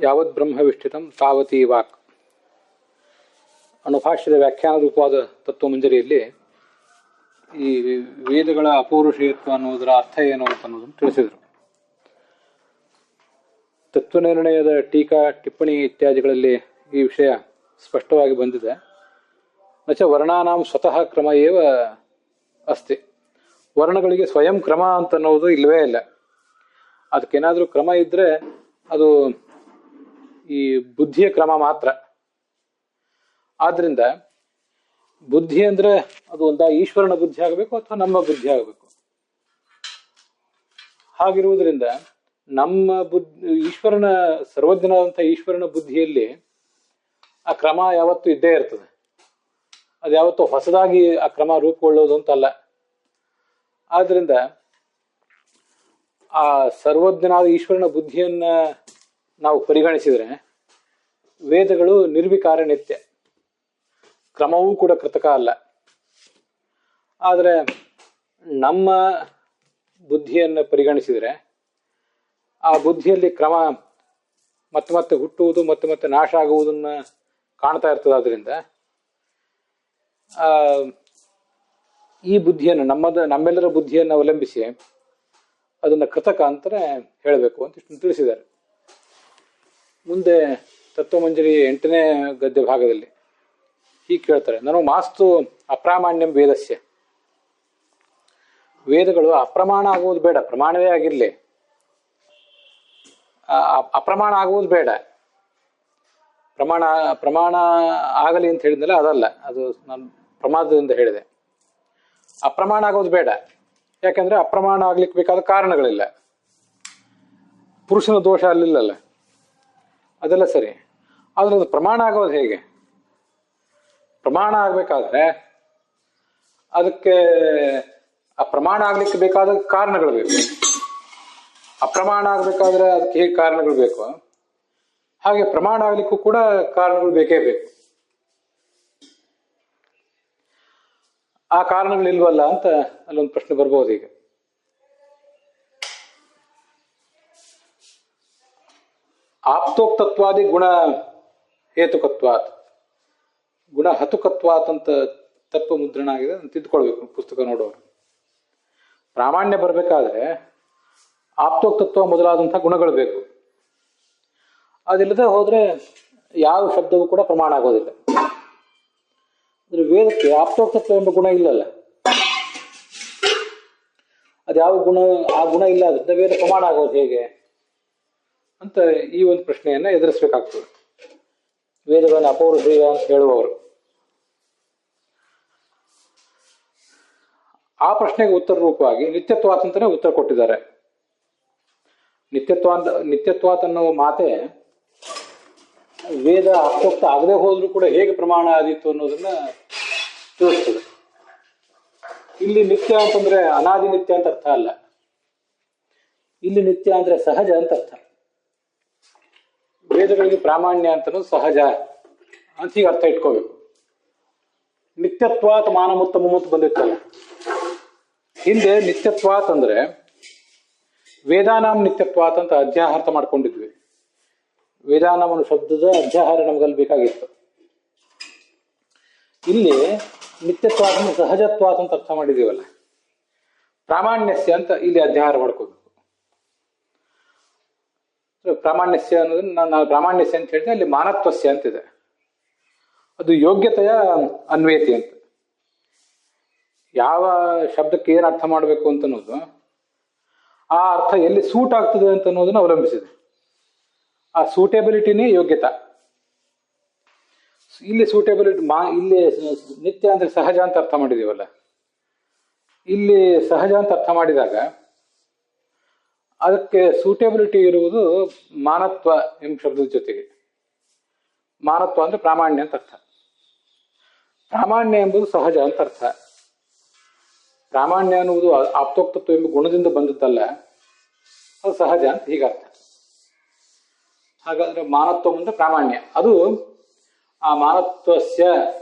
ಯಾವತ್ ಬ್ರಹ್ಮವಿಷ್ಠಿತಂ ತಾವತೀ ವಾಕ್ ಅನುಭಾಷ್ಯದ ವ್ಯಾಖ್ಯಾನ ರೂಪವಾದ ತತ್ವಮಂಜರಿಯಲ್ಲಿ ಈ ವೇದಗಳ ಅಪೌರುಷೇಯತ್ವ ಅನ್ನೋದರ ಅರ್ಥ ಏನು ಅಂತ ಅನ್ನೋದನ್ನು ತಿಳಿಸಿದರು. ತತ್ವನಿರ್ಣಯದ ಟೀಕಾ ಟಿಪ್ಪಣಿ ಇತ್ಯಾದಿಗಳಲ್ಲಿ ಈ ವಿಷಯ ಸ್ಪಷ್ಟವಾಗಿ ಬಂದಿದೆ. ನಚ ವರ್ಣಾನಾಂ ಸ್ವತಃ ಕ್ರಮ ಏವ ಅಸ್ತಿ. ವರ್ಣಗಳಿಗೆ ಸ್ವಯಂ ಕ್ರಮ ಅಂತ ಅನ್ನೋದು ಇಲ್ಲವೇ ಇಲ್ಲ. ಅದಕ್ಕೇನಾದರೂ ಕ್ರಮ ಇದ್ದರೆ ಅದು ಈ ಬುದ್ಧಿಯ ಕ್ರಮ ಮಾತ್ರ. ಆದ್ರಿಂದ ಬುದ್ಧಿ ಅಂದ್ರೆ ಅದು ಒಂದ ಈಶ್ವರನ ಬುದ್ಧಿ ಆಗಬೇಕು ಅಥವಾ ನಮ್ಮ ಬುದ್ಧಿ ಆಗಬೇಕು. ಹಾಗಿರುವುದರಿಂದ ನಮ್ಮ ಬುದ್ಧಿ ಈಶ್ವರನ ಸರ್ವಜ್ಞನಾದಂಥ ಈಶ್ವರನ ಬುದ್ಧಿಯಲ್ಲಿ ಆ ಕ್ರಮ ಯಾವತ್ತೂ ಇದ್ದೇ ಇರ್ತದೆ. ಅದು ಯಾವತ್ತೂ ಹೊಸದಾಗಿ ಆ ಕ್ರಮ ರೂಪುಗೊಳ್ಳೋದು ಅಂತಲ್ಲ. ಆದ್ರಿಂದ ಆ ಸರ್ವಜ್ಞನಾದ ಈಶ್ವರನ ಬುದ್ಧಿಯನ್ನ ನಾವು ಪರಿಗಣಿಸಿದರೆ ವೇದಗಳು ನಿರ್ವಿಕಾರ ನಿತ್ಯ, ಕ್ರಮವೂ ಕೂಡ ಕೃತಕ ಅಲ್ಲ. ಆದರೆ ನಮ್ಮ ಬುದ್ಧಿಯನ್ನು ಪರಿಗಣಿಸಿದರೆ ಆ ಬುದ್ಧಿಯಲ್ಲಿ ಕ್ರಮ ಮತ್ತೆ ಮತ್ತೆ ಹುಟ್ಟುವುದು ಮತ್ತೆ ಮತ್ತೆ ನಾಶ ಆಗುವುದನ್ನು ಕಾಣ್ತಾ ಇರ್ತದೆ. ಆದ್ದರಿಂದ ಈ ಬುದ್ಧಿಯನ್ನು ನಮ್ಮೆಲ್ಲರ ಬುದ್ಧಿಯನ್ನು ಅವಲಂಬಿಸಿ ಅದನ್ನು ಕೃತಕ ಅಂತಲೇ ಹೇಳಬೇಕು ಅಂತ ಇಷ್ಟನ್ನು ತಿಳಿಸಿದ್ದಾರೆ. ಮುಂದೆ ತತ್ವಮಂಜರಿ 8ನೇ ಗದ್ಯ ಭಾಗದಲ್ಲಿ ಹೀಗೆ ಕೇಳ್ತಾರೆ. ನಾನು ಮಾಸ್ತು ಅಪ್ರಾಮಾಣ್ಯಂ ವೇದಸ್ಯ. ವೇದಗಳು ಅಪ್ರಮಾಣ ಆಗುವುದು ಬೇಡ, ಪ್ರಮಾಣವೇ ಆಗಿರಲಿ. ಅಪ್ರಮಾಣ ಆಗುವುದು ಬೇಡ, ಪ್ರಮಾಣ ಆಗಲಿ ಅಂತ ಹೇಳಿದ್ನಲ್ಲ, ಅದಲ್ಲ. ಅದು ನಾನು ಪ್ರಮಾದದಿಂದ ಹೇಳಿದೆ. ಅಪ್ರಮಾಣ ಆಗೋದು ಬೇಡ. ಯಾಕಂದ್ರೆ ಅಪ್ರಮಾಣ ಆಗ್ಲಿಕ್ಕೆ ಬೇಕಾದ ಕಾರಣಗಳಿಲ್ಲ. ಪುರುಷನ ದೋಷ ಅಲ್ಲಿಲ್ಲಲ್ಲ, ಅದೆಲ್ಲ ಸರಿ. ಆದ್ರೆ ಅದು ಪ್ರಮಾಣ ಆಗೋದು ಹೇಗೆ? ಪ್ರಮಾಣ ಆಗ್ಬೇಕಾದ್ರೆ ಅದಕ್ಕೆ ಆ ಪ್ರಮಾಣ ಆಗ್ಲಿಕ್ಕೆ ಬೇಕಾದ ಕಾರಣಗಳು ಬೇಕು. ಅಪ್ರಮಾಣ ಆಗ್ಬೇಕಾದ್ರೆ ಅದಕ್ಕೆ ಹೇಗೆ ಕಾರಣಗಳು ಬೇಕು, ಹಾಗೆ ಪ್ರಮಾಣ ಆಗ್ಲಿಕ್ಕೂ ಕೂಡ ಕಾರಣಗಳು ಬೇಕೇ ಬೇಕು. ಆ ಕಾರಣಗಳಿಲ್ವಲ್ಲ ಅಂತ ಅಲ್ಲೊಂದು ಪ್ರಶ್ನೆ ಬರ್ಬೋದು. ಈಗ ಆಪ್ತೋಕ್ತತ್ವಾದಿ ಗುಣ ಹೇತುಕತ್ವಾತ್, ಗುಣ ಹತುಕತ್ವಾತ್ ಅಂತ ತಪ್ಪು ಮುದ್ರಣ ಆಗಿದೆ, ತಿದ್ದುಕೊಳ್ಬೇಕು ಪುಸ್ತಕ ನೋಡೋರು. ಪ್ರಾಮಾಣ್ಯ ಬರಬೇಕಾದ್ರೆ ಆಪ್ತೋಕ್ತತ್ವ ಮೊದಲಾದಂಥ ಗುಣಗಳು ಬೇಕು. ಅದಿಲ್ಲದೆ ಹೋದ್ರೆ ಯಾವ ಶಬ್ದವೂ ಕೂಡ ಪ್ರಮಾಣ ಆಗೋದಿಲ್ಲ. ಅಂದ್ರೆ ವೇದಕ್ಕೆ ಆಪ್ತೋಕ್ತತ್ವ ಎಂಬ ಗುಣ ಇಲ್ಲಲ್ಲ. ಅದ್ಯಾವ ಗುಣ, ಆ ಗುಣ ಇಲ್ಲ, ಅದರಿಂದ ವೇದ ಪ್ರಮಾಣ ಆಗೋದು ಹೇಗೆ ಅಂತ ಈ ಒಂದು ಪ್ರಶ್ನೆಯನ್ನ ಎದುರಿಸ್ಬೇಕಾಗ್ತದೆ ವೇದಗಳನ್ನು ಅಪೌರುಷೇಯ ಅಂತ ಹೇಳುವವರು. ಆ ಪ್ರಶ್ನೆಗೆ ಉತ್ತರ ರೂಪವಾಗಿ ನಿತ್ಯತ್ವಾತ್ ಅಂತಾನೆ ಉತ್ತರ ಕೊಟ್ಟಿದ್ದಾರೆ. ನಿತ್ಯತ್ವಾತ್ ಅನ್ನೋ ಮಾತೆ ವೇದ ಆಪ್ತೋಕ್ತ ಆಗದೆ ಹೋದ್ರೂ ಕೂಡ ಹೇಗೆ ಪ್ರಮಾಣ ಆದೀತು ಅನ್ನೋದನ್ನ ತಿಳಿಸ್ತದೆ. ಇಲ್ಲಿ ನಿತ್ಯ ಅಂತಂದ್ರೆ ಅನಾದಿ ನಿತ್ಯ ಅಂತ ಅರ್ಥ ಅಲ್ಲ. ಇಲ್ಲಿ ನಿತ್ಯ ಅಂದ್ರೆ ಸಹಜ ಅಂತ ಅರ್ಥ. ವೇದಗಳಿಗೆ ಪ್ರಾಮಾಣ್ಯ ಅಂತನೂ ಸಹಜ ಅಂತ ಹೀಗೆ ಅರ್ಥ ಇಟ್ಕೋಬೇಕು. ನಿತ್ಯತ್ವಾತ್ ಮಾನಮುತ್ತಮ ಅಂತ ಬಂದಿತ್ತಲ್ಲ, ಹಿಂದೆ ನಿತ್ಯತ್ವಾತ್ ಅಂದ್ರೆ ವೇದಾನಾಂ ನಿತ್ಯತ್ವಾತ್ ಅಂತ ಅಧ್ಯಾಹಾರ್ಥ ಮಾಡ್ಕೊಂಡಿದ್ವಿ. ವೇದಾನಾಮ್ ಅನ್ನೋ ಶಬ್ದದ ಅಧ್ಯಾಹಾರ ನಮಗಲ್ಲಿ ಬೇಕಾಗಿತ್ತು. ಇಲ್ಲಿ ನಿತ್ಯತ್ವಾತ್ ಸಹಜತ್ವಾತ್ ಅಂತ ಅರ್ಥ ಮಾಡಿದೀವಲ್ಲ, ಪ್ರಾಮಾಣ್ಯಸ್ಯ ಅಂತ ಇಲ್ಲಿ ಅಧ್ಯಾಹಾರ ಮಾಡ್ಕೋಬೇಕು. ಪ್ರಾಮಾಣ್ಯಸ್ಯ ಅನ್ನೋದನ್ನ ನಾನು ಪ್ರಾಮಾಣ್ಯಸ್ಯ ಅಂತ ಹೇಳಿದ್ರೆ ಅಲ್ಲಿ ಮಾನತ್ವಸ್ಯ ಅಂತಿದೆ. ಅದು ಯೋಗ್ಯತೆಯ ಅನ್ವೇತಿ ಅಂತ. ಯಾವ ಶಬ್ದಕ್ಕೆ ಏನು ಅರ್ಥ ಮಾಡಬೇಕು ಅಂತ ಅನ್ನೋದು ಆ ಅರ್ಥ ಎಲ್ಲಿ ಸೂಟ್ ಆಗ್ತದೆ ಅಂತ ಅನ್ನೋದನ್ನ ಅವಲಂಬಿಸಿದೆ. ಆ ಸೂಟೇಬಿಲಿಟಿನೇ ಯೋಗ್ಯತಾ. ಇಲ್ಲಿ ಸೂಟೇಬಿಲಿಟಿ ಇಲ್ಲಿ ನಿತ್ಯ ಅಂದ್ರೆ ಸಹಜ ಅಂತ ಅರ್ಥ ಮಾಡಿದೀವಲ್ಲ, ಇಲ್ಲಿ ಸಹಜ ಅಂತ ಅರ್ಥ ಮಾಡಿದಾಗ ಅದಕ್ಕೆ ಸೂಟೇಬಿಲಿಟಿ ಇರುವುದು ಮಾನತ್ವ ಎಂಬ ಶಬ್ದದ ಜೊತೆಗೆ. ಮಾನತ್ವ ಅಂದ್ರೆ ಪ್ರಾಮಾಣ್ಯ ಅಂತ ಅರ್ಥ. ಪ್ರಾಮಾಣ್ಯ ಎಂಬುದು ಸಹಜ ಅಂತ ಅರ್ಥ. ಪ್ರಾಮಾಣ್ಯ ಅನ್ನುವುದು ಆಪ್ತೋಕ್ತತ್ವ ಎಂಬ ಗುಣದಿಂದ ಬಂದದ್ದಲ್ಲ, ಅದು ಸಹಜ ಅಂತ ಹೀಗರ್ಥ. ಹಾಗಾದ್ರೆ ಮಾನತ್ವ ಅಂದ್ರೆ ಪ್ರಾಮಾಣ್ಯ, ಅದು ಆ ಮಾನತ್ವಸ್ಯ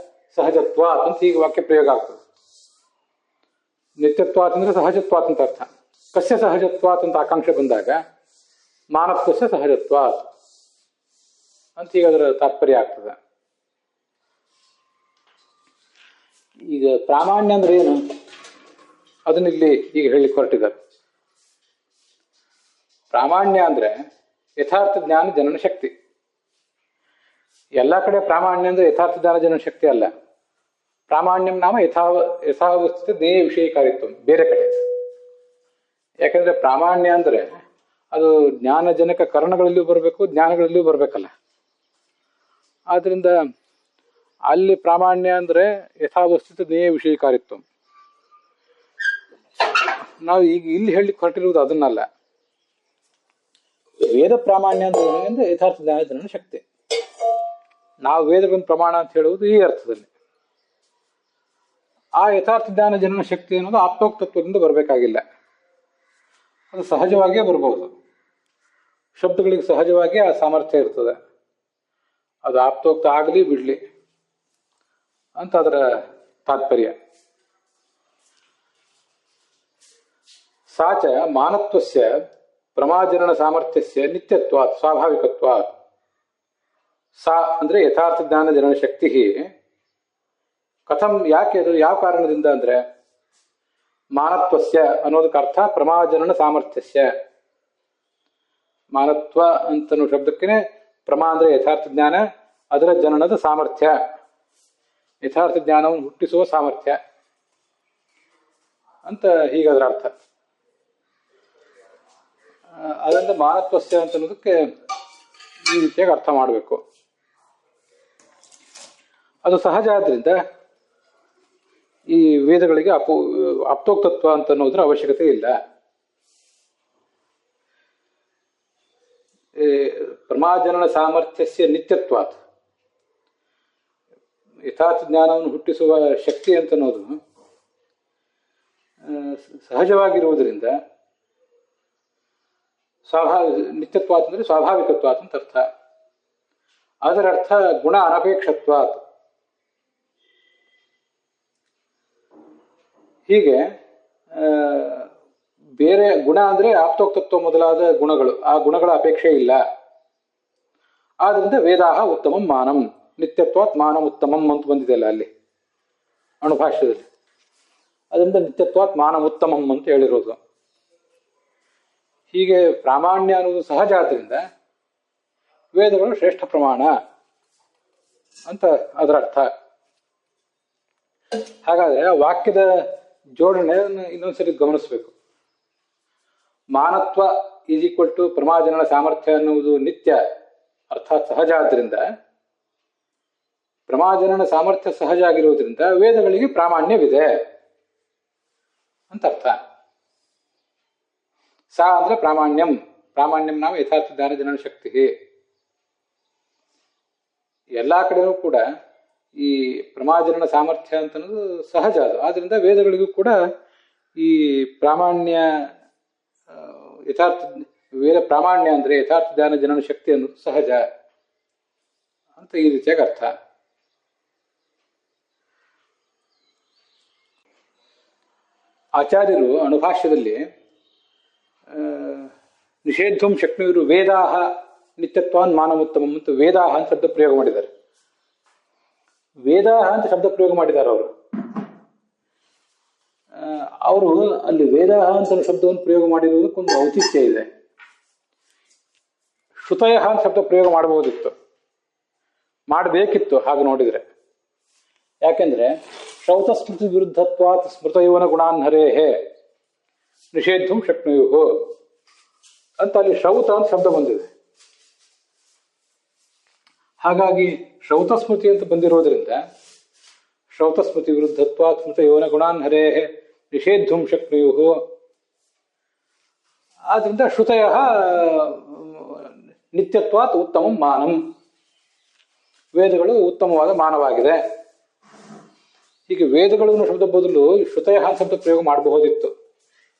ಸಹಜತ್ವ ಅಂತ ಹೀಗೆ ವಾಕ್ಯ ಪ್ರಯೋಗ ಆಗ್ತದೆ. ನಿತ್ಯತ್ವಾತ್ ಅಂದ್ರೆ ಸಹಜತ್ವಾತ್ ಅಂತ ಅರ್ಥ. ಕಸ್ಯ ಸಹಜತ್ವಾತ್ ಅಂತ ಆಕಾಂಕ್ಷೆ ಬಂದಾಗ ಮಾನತ್ವಸ್ಯ ಸಹಜತ್ವಾತ್ ಅಂತ ಈಗ ಅದರ ತಾತ್ಪರ್ಯ ಆಗ್ತದೆ. ಈಗ ಪ್ರಾಮಾಣ್ಯ ಅಂದ್ರೆ ಏನು ಅದನ್ನ ಇಲ್ಲಿ ಈಗ ಹೇಳಿ ಹೊರಟಿದ್ದಾರೆ. ಪ್ರಾಮಾಣ್ಯ ಅಂದ್ರೆ ಯಥಾರ್ಥ ಜ್ಞಾನ ಜನನ ಶಕ್ತಿ. ಎಲ್ಲ ಕಡೆ ಪ್ರಾಮಾಣ್ಯ ಅಂದ್ರೆ ಯಥಾರ್ಥ ಜ್ಞಾನ ಜನನ ಶಕ್ತಿ ಅಲ್ಲ. ಪ್ರಾಮಾಣ್ಯಂ ನಾಮ ಯಥಾವಸ್ಥಿತ ಜ್ಞೇಯ ವಿಷಯಕಾರಿತ್ವ ಬೇರೆ ಕಡೆ. ಯಾಕಂದ್ರೆ ಪ್ರಾಮಾಣ್ಯ ಅಂದ್ರೆ ಅದು ಜ್ಞಾನಜನಕ ಕರ್ಣಗಳಲ್ಲಿಯೂ ಬರಬೇಕು, ಜ್ಞಾನಗಳಲ್ಲಿಯೂ ಬರ್ಬೇಕಲ್ಲ. ಆದ್ರಿಂದ ಅಲ್ಲಿ ಪ್ರಾಮಾಣ್ಯ ಅಂದ್ರೆ ಯಥಾವಸ್ಥಿತ ಜ್ಞೇಯ ವಿಷಯಕಾರಿತ್ವ. ನಾವು ಈಗ ಇಲ್ಲಿ ಹೇಳಲಿಕ್ಕೆ ಹೊರಟಿರುವುದು ಅದನ್ನಲ್ಲ. ವೇದ ಪ್ರಾಮಾಣ್ಯ ಅಂದ್ರೆ ಯಥಾರ್ಥ ಜ್ಞಾನ ಜನನ ಶಕ್ತಿ. ನಾವು ವೇದಗಳನ್ನು ಪ್ರಮಾಣ ಅಂತ ಹೇಳುವುದು ಈ ಅರ್ಥದಲ್ಲಿ. ಆ ಯಥಾರ್ಥ ಜ್ಞಾನ ಜನನ ಶಕ್ತಿ ಅನ್ನೋದು ಆಪ್ತೋಕ್ತತ್ವದಿಂದ ಬರಬೇಕಾಗಿಲ್ಲ, ಅದು ಸಹಜವಾಗಿಯೇ ಬರ್ಬೋದು. ಶಬ್ದಗಳಿಗೆ ಸಹಜವಾಗಿ ಆ ಸಾಮರ್ಥ್ಯ ಇರ್ತದೆ. ಅದು ಆಪ್ತೋಕ್ತ ಆಗಲಿ ಬಿಡ್ಲಿ ಅಂತ ಅದರ ತಾತ್ಪರ್ಯ. ಸಾಚ ಮಾನತ್ವಸ್ಯ ಪ್ರಮಾಜನನ ಸಾಮರ್ಥ್ಯಸ್ಯ ನಿತ್ಯತ್ವಾತ್ ಸ್ವಾಭಾವಿಕತ್ವಾತ್. ಸಾ ಅಂದ್ರೆ ಯಥಾರ್ಥ ಜ್ಞಾನ ಜನನ ಶಕ್ತಿ. ಕಥಂ, ಯಾಕೆ ಅದು, ಯಾವ ಕಾರಣದಿಂದ ಅಂದ್ರೆ ಮಾನತ್ವಸ್ಯ ಅನ್ನೋದಕ್ಕೆ ಅರ್ಥ ಪ್ರಮಾಜನನ ಸಾಮರ್ಥ್ಯಸ್ಯ. ಮಾನತ್ವ ಅಂತನೋ ಶಬ್ದಕ್ಕೆ ಪ್ರಮಾ ಅಂದ್ರೆ ಯಥಾರ್ಥ ಜ್ಞಾನ, ಅದರ ಜನನದ ಸಾಮರ್ಥ್ಯ, ಯಥಾರ್ಥ ಜ್ಞಾನವನ್ನು ಹುಟ್ಟಿಸುವ ಸಾಮರ್ಥ್ಯ ಅಂತ ಹೀಗದರ ಅರ್ಥ. ಅದರಿಂದ ಮಾನತ್ವಸ್ಯ ಅಂತ ಅನ್ನೋದಕ್ಕೆ ಈ ರೀತಿಯಾಗಿ ಅರ್ಥ ಮಾಡಬೇಕು. ಅದು ಸಹಜ ಆದ್ರಿಂದ ಈ ವೇದಗಳಿಗೆ ಆಪ್ತೋಕ್ತತ್ವ ಅಂತ ಅನ್ನೋದ್ರ ಅವಶ್ಯಕತೆ ಇಲ್ಲ. ಪ್ರಮಾಜನನ ಸಾಮರ್ಥ್ಯಸ್ಯ ನಿತ್ಯತ್ವಾತ್, ಯಥಾರ್ಥ ಜ್ಞಾನವನ್ನು ಹುಟ್ಟಿಸುವ ಶಕ್ತಿ ಅಂತ ಅನ್ನೋದು ಸಹಜವಾಗಿರುವುದರಿಂದ ನಿತ್ಯತ್ವಾತ್ ಅಂದ್ರೆ ಸ್ವಾಭಾವಿಕತ್ವಾತ್ ಅಂತ ಅರ್ಥ. ಅದರ ಅರ್ಥ ಗುಣ ಅನಪೇಕ್ಷತ್ವಾತ್. ಹೀಗೆ ಬೇರೆ ಗುಣ ಅಂದ್ರೆ ಆಪ್ತೋಕ್ತತ್ವ ಮೊದಲಾದ ಗುಣಗಳು, ಆ ಗುಣಗಳ ಅಪೇಕ್ಷೆ ಇಲ್ಲ. ಆದ್ರಿಂದ ವೇದಾಹ ಉತ್ತಮಂ ಮಾನಂ, ನಿತ್ಯತ್ವಾತ್ ಮಾನಂ ಉತ್ತಮಂ ಅಂತ ಬಂದಿದೆಯಲ್ಲ ಅಲ್ಲಿ ಅಣುಭಾಷ್ಯದಲ್ಲಿ. ಅದರಿಂದ ನಿತ್ಯತ್ವಾತ್ ಮಾನಂ ಉತ್ತಮಂ ಅಂತ ಹೇಳಿರೋದು. ಹೀಗೆ ಪ್ರಾಮಾಣ್ಯ ಅನ್ನೋದು ಸಹಜ ಆದ್ರಿಂದ ವೇದಗಳು ಶ್ರೇಷ್ಠ ಪ್ರಮಾಣ ಅಂತ ಅದರ ಅರ್ಥ. ಹಾಗಾದ್ರೆ ಆ ವಾಕ್ಯದ ಜೋಡಣೆ ಇನ್ನೊಂದ್ಸರಿ ಗಮನಿಸಬೇಕು. ಮಾನತ್ವ ಈಸ್ ಈಕ್ವಲ್ ಟು ಪ್ರಮಾಜನನ ಸಾಮರ್ಥ್ಯ ಅನ್ನುವುದು ನಿತ್ಯ ಅರ್ಥಾತ್ ಸಹಜ ಆದ್ರಿಂದ, ಪ್ರಮಾಜನನ ಸಾಮರ್ಥ್ಯ ಸಹಜ ಆಗಿರುವುದರಿಂದ ವೇದಗಳಿಗೆ ಪ್ರಾಮಾಣ್ಯವಿದೆ ಅಂತ ಅರ್ಥ. ಸಾ ಅಂದ್ರೆ ಪ್ರಾಮಾಣ್ಯಂ, ಪ್ರಾಮಾಣ್ಯಂ ನಾವು ಯಥಾರ್ಥ ಜ್ಞಾನ ಜನನ ಶಕ್ತಿ. ಎಲ್ಲಾ ಕಡೆನೂ ಕೂಡ ಈ ಪ್ರಮಾಜನನ ಸಾಮರ್ಥ್ಯ ಅಂತ ಅನ್ನೋದು ಸಹಜ. ಅದು ಆದ್ರಿಂದ ವೇದಗಳಿಗೂ ಕೂಡ ಈ ಪ್ರಾಮಾಣ್ಯ, ಯಥಾರ್ಥ ವೇದ ಪ್ರಾಮಾಣ್ಯ ಅಂದ್ರೆ ಯಥಾರ್ಥ ಜ್ಞಾನ ಜನನ ಶಕ್ತಿ ಅನ್ನೋದು ಸಹಜ ಅಂತ ಈ ರೀತಿಯಾಗಿ ಅರ್ಥ. ಆಚಾರ್ಯರು ಅಣುಭಾಷ್ಯದಲ್ಲಿ ನಿಷೇಧಂ ಶಕ್ನುವರು ವೇದಾಹ ನಿತ್ಯತ್ವಾನ್ ಮಾನವೋತ್ತಮಂ ಅಂತ ವೇದಾಹ ಅಂತ ಶಬ್ದ ಪ್ರಯೋಗ ಮಾಡಿದ್ದಾರೆ. ವೇದಾಹ ಅಂತ ಶಬ್ದ ಪ್ರಯೋಗ ಮಾಡಿದ್ದಾರೆ ಅವರು ಅಲ್ಲಿ ವೇದಾಹ ಅಂತ ಶಬ್ದವನ್ನು ಪ್ರಯೋಗ ಮಾಡಿರುವುದಕ್ಕೊಂದು ಔಚಿತ್ಯ ಇದೆ. ಶ್ರುತಯ ಅಂತ ಶಬ್ದ ಪ್ರಯೋಗ ಮಾಡಬಹುದಿತ್ತು, ಮಾಡಬೇಕಿತ್ತು ಹಾಗೆ ನೋಡಿದ್ರೆ. ಯಾಕೆಂದ್ರೆ ಶ್ರೌತ ಸ್ಮೃತಿ ವಿರುದ್ಧತ್ವಾತ್ ಸ್ಮೃತಯೋನ ಗುಣಾನ್ ಹರೇಹೇ ನಿಷೇಧಂ ಶಕ್ನುಯು ಅಂತ ಅಲ್ಲಿ ಶ್ರೌತ ಅಂತ ಶಬ್ದ ಬಂದಿದೆ. ಹಾಗಾಗಿ ಶ್ರೌತ ಸ್ಮೃತಿ ಅಂತ ಬಂದಿರೋದ್ರಿಂದ ಶ್ರೌತ ಸ್ಮೃತಿ ವಿರುದ್ಧತ್ವಾತ್ ಸ್ಮೃತಯೋನ ಗುಣಾನ್ ಹರೇಹೇ ನಿಷೇಧಂ ಶಕ್ನುಯು. ಆದ್ರಿಂದ ಶ್ರುತಯ ನಿತ್ಯತ್ವಾತ್ ಉತ್ತಮಂ ಮಾನಂ, ವೇದಗಳು ಉತ್ತಮವಾದ ಮಾನವಾಗಿದೆ. ಹೀಗೆ ವೇದಗಳು ಅನ್ನೋ ಶಬ್ದ ಬದಲು ಶ್ರುತಯ ಶಬ್ದ ಪ್ರಯೋಗ ಮಾಡಬಹುದಿತ್ತು,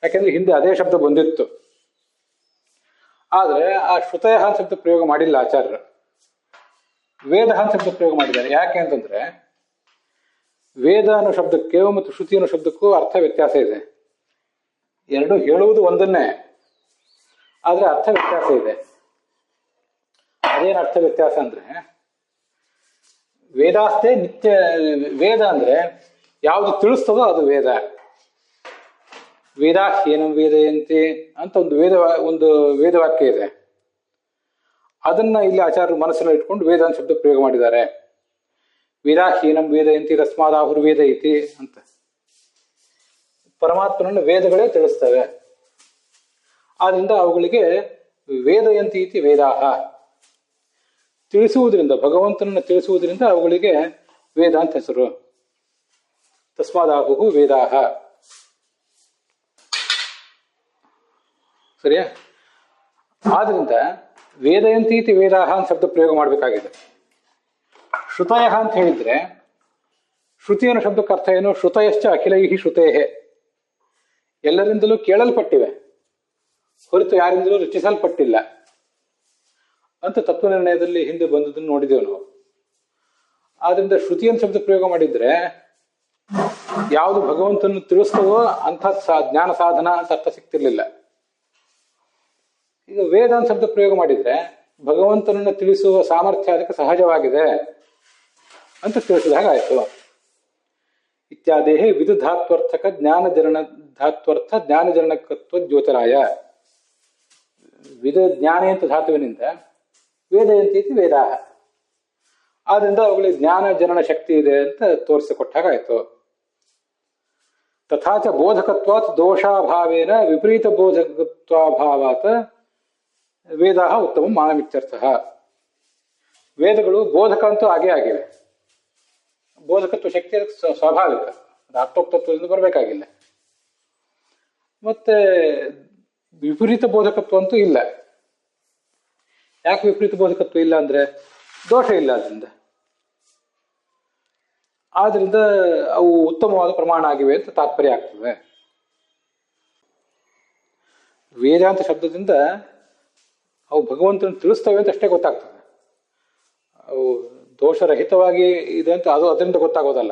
ಯಾಕೆಂದ್ರೆ ಹಿಂದೆ ಅದೇ ಶಬ್ದ ಬಂದಿತ್ತು. ಆದ್ರೆ ಆ ಶ್ರುತಯ ಶಬ್ದ ಪ್ರಯೋಗ ಮಾಡಿಲ್ಲ ಆಚಾರ್ಯರು, ವೇದ ಶಬ್ದ ಪ್ರಯೋಗ ಮಾಡಿದ್ದಾರೆ. ಯಾಕೆ ಅಂತಂದ್ರೆ ವೇದ ಅನ್ನೋ ಶಬ್ದಕ್ಕೆ ಮತ್ತು ಶ್ರುತಿ ಅನ್ನೋ ಶಬ್ದಕ್ಕೂ ಅರ್ಥ ವ್ಯತ್ಯಾಸ ಇದೆ. ಎರಡು ಹೇಳುವುದು ಒಂದನ್ನೇ, ಆದ್ರೆ ಅರ್ಥ ವ್ಯತ್ಯಾಸ ಇದೆ. ಅದೇನು ಅರ್ಥ ವ್ಯತ್ಯಾಸ ಅಂದ್ರೆ, ವೇದಾಸ್ತೆ ನಿತ್ಯ, ವೇದ ಅಂದ್ರೆ ಯಾವುದು ತಿಳಿಸ್ತದೋ ಅದು ವೇದ. ವೇದಾಹ್ಯೇನಂ ವೇದಯಂತಿ ಅಂತ ಒಂದು ವೇದವಾಕ್ಯ ಇದೆ. ಅದನ್ನ ಇಲ್ಲಿ ಆಚಾರ್ಯರು ಮನಸ್ಸಲ್ಲಿ ಇಟ್ಕೊಂಡು ವೇದ ಅಂತ ಶಬ್ದ ಪ್ರಯೋಗ ಮಾಡಿದ್ದಾರೆ. ವೇದಾಹೀನಂ ವೇದಯಂತಿ ತಸ್ಮಾದಾಹುರ್ ವೇದ ಇತಿ ಅಂತ. ಪರಮಾತ್ಮನನ್ನು ವೇದಗಳೇ ತಿಳಿಸ್ತವೆ, ಆದ್ರಿಂದ ಅವುಗಳಿಗೆ ವೇದಯಂತಿ ಇತಿ ವೇದಾಹ, ತಿಳಿಸುವುದರಿಂದ, ಭಗವಂತನನ್ನು ತಿಳಿಸುವುದರಿಂದ ಅವುಗಳಿಗೆ ವೇದ ಅಂತ ಹೆಸರು. ತಸ್ಮಾದಾಹು ವೇದಾಹ. ಸರಿಯಾ? ಆದ್ರಿಂದ ವೇದಯಂತಿ ಇತಿ ವೇದಾಹ ಅಂತ ಶಬ್ದ ಪ್ರಯೋಗ ಮಾಡಬೇಕಾಗಿದೆ. ಶ್ರುತಯ ಅಂತ ಹೇಳಿದ್ರೆ, ಶ್ರುತಿಯನ್ನು ಶಬ್ದಕ್ಕೆ ಅರ್ಥ ಏನು? ಶ್ರುತಯಶ್ಚ ಅಖಿಲೈಹಿ ಶ್ರುತೇಹೇ, ಎಲ್ಲರಿಂದಲೂ ಕೇಳಲ್ಪಟ್ಟಿವೆ ಹೊರತು ಯಾರಿಂದಲೂ ರಚಿಸಲ್ಪಟ್ಟಿಲ್ಲ ಅಂತ ತತ್ವ ನಿರ್ಣಯದಲ್ಲಿ ಹಿಂದೆ ಬಂದದನ್ನು ನೋಡಿದ್ದೇವೆ ನಾವು. ಆದ್ರಿಂದ ಶ್ರುತಿಯನ್ನು ಶಬ್ದ ಪ್ರಯೋಗ ಮಾಡಿದ್ರೆ ಯಾವುದು ಭಗವಂತನ ತಿಳಿಸ್ತವೋ ಅಂಥ ಜ್ಞಾನ ಸಾಧನ ಅಂತ ಅರ್ಥ ಸಿಗ್ತಿರ್ಲಿಲ್ಲ. ಈಗ ವೇದ ಅಂತ ಶಬ್ದ ಪ್ರಯೋಗ ಮಾಡಿದ್ರೆ ಭಗವಂತನನ್ನು ತಿಳಿಸುವ ಸಾಮರ್ಥ್ಯ ಅದಕ್ಕೆ ಸಹಜವಾಗಿದೆ ಅಂತ ತಿಳಿಸಿದ ಹಾಗಾಯ್ತು. ಇತ್ಯಾದೇಹೇ ವಿದುಧಾತ್ವರ್ಥಕ ಧಾತ್ವರ್ಥ ಜ್ಞಾನಜನಕತ್ವ ದ್ಯೋತರಾಯ. ವಿಧ ಜ್ಞಾನಿ ಅಂತ ಧಾತುವಿನಿಂದ ವೇದಯಂತಿ ವೇದ, ಆದ್ರಿಂದ ಅವುಗಳಿಗೆ ಜ್ಞಾನ ಜನನ ಶಕ್ತಿ ಇದೆ ಅಂತ ತೋರಿಸಿಕೊಟ್ಟಾಗಾಯ್ತು. ತಥಾಚ ಬೋಧಕತ್ವಾತ್ ದೋಷಾಭಾವೇನ ವಿಪರೀತ ಬೋಧಕತ್ವಾಭಾವಾತ್ ವೇದ ಉತ್ತಮ ಮಾನಮಿತ್ಯರ್ಥ. ವೇದಗಳು ಬೋಧಕ ಅಂತೂ ಆಗೇ ಆಗಿವೆ. ಬೋಧಕತ್ವ ಶಕ್ತಿ ಅದಕ್ಕೆ ಸ್ವಾಭಾವಿಕ, ಆತ್ಮೋಕ್ತತ್ವದಿಂದ ಬರಬೇಕಾಗಿಲ್ಲ. ಮತ್ತೆ ವಿಪರೀತ ಬೋಧಕತ್ವ ಅಂತೂ ಇಲ್ಲ. ಯಾಕೆ ವಿಪರೀತ ಬೋಧಕತ್ವ ಇಲ್ಲ ಅಂದ್ರೆ ದೋಷ ಇಲ್ಲ ಅದರಿಂದ. ಆದ್ರಿಂದ ಅವು ಉತ್ತಮವಾದ ಪ್ರಮಾಣ ಆಗಿವೆ ಅಂತ ತಾತ್ಪರ್ಯ ಆಗ್ತದೆ. ವೇದಾಂತ ಶಬ್ದದಿಂದ ಅವು ಭಗವಂತನ ತಿಳಿಸ್ತವೆ ಅಂತ ಅಷ್ಟೇ ಗೊತ್ತಾಗ್ತದೆ. ಅವು ದೋಷರಹಿತವಾಗಿ ಇದೆ ಅಂತ ಅದು ಅದರಿಂದ ಗೊತ್ತಾಗೋದಲ್ಲ.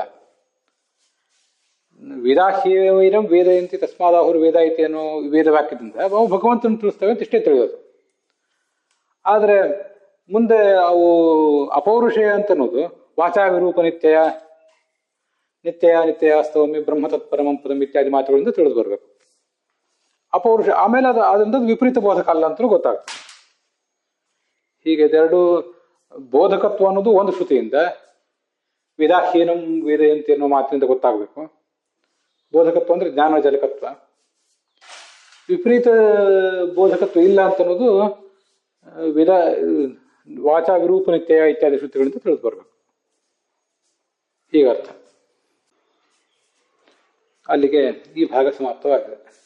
ವೇದಾಹ್ಯೇವೈರಂ ವೇದಯಂತಿ ತಸ್ಮಾದಾಹುರ್ ವೇದ ಐತಿ ಅನ್ನೋ ವೇದ ವಾಕ್ಯದಿಂದ ಅವು ಭಗವಂತನ ತಿಳಿಸ್ತವೆ ಅಂತ ಇಷ್ಟೇ ತಿಳಿಯೋದು. ಆದರೆ ಮುಂದೆ ಅವು ಅಪೌರುಷೇಯ ಅಂತ ಅನ್ನೋದು ವಾಚಾ ವಿರೂಪ ನಿತ್ಯಯ ಸ್ತವಮಿ ಬ್ರಹ್ಮ ತತ್ಪರಮಂ ಪದಂ ಇತ್ಯಾದಿ ಮಾತುಗಳಿಂದ ತಿಳಿದು ಬರಬೇಕು. ಅಪೌರುಷ ಆಮೇಲೆ ಅದರಿಂದ ವಿಪರೀತ ಬೋಧಕ ಅಲ್ಲ ಅಂತಲೂ ಗೊತ್ತಾಗ್ತದೆ. ಹೀಗೆ ಇದೆರಡು ಬೋಧಕತ್ವ ಅನ್ನೋದು ಒಂದು ಶ್ರುತಿಯಿಂದ, ವೇದಾಹೀನಂ ವೇದಯಂತಿ ಅನ್ನೋ ಮಾತಿನಿಂದ ಗೊತ್ತಾಗಬೇಕು. ಬೋಧಕತ್ವ ಅಂದ್ರೆ ಜ್ಞಾನಜನಕತ್ವ. ವಿಪರೀತ ಬೋಧಕತ್ವ ಇಲ್ಲ ಅಂತ ಅನ್ನೋದು ವಾಚಾ ವಿರೂಪ ನಿತ್ಯ ಇತ್ಯಾದಿ ಶ್ರುತಿಗಳಿಂದ ತಿಳಿದು ಬರಬೇಕು. ಹೀಗರ್ಥ. ಅಲ್ಲಿಗೆ ಈ ಭಾಗ ಸಮಾಪ್ತವಾಗಿದೆ.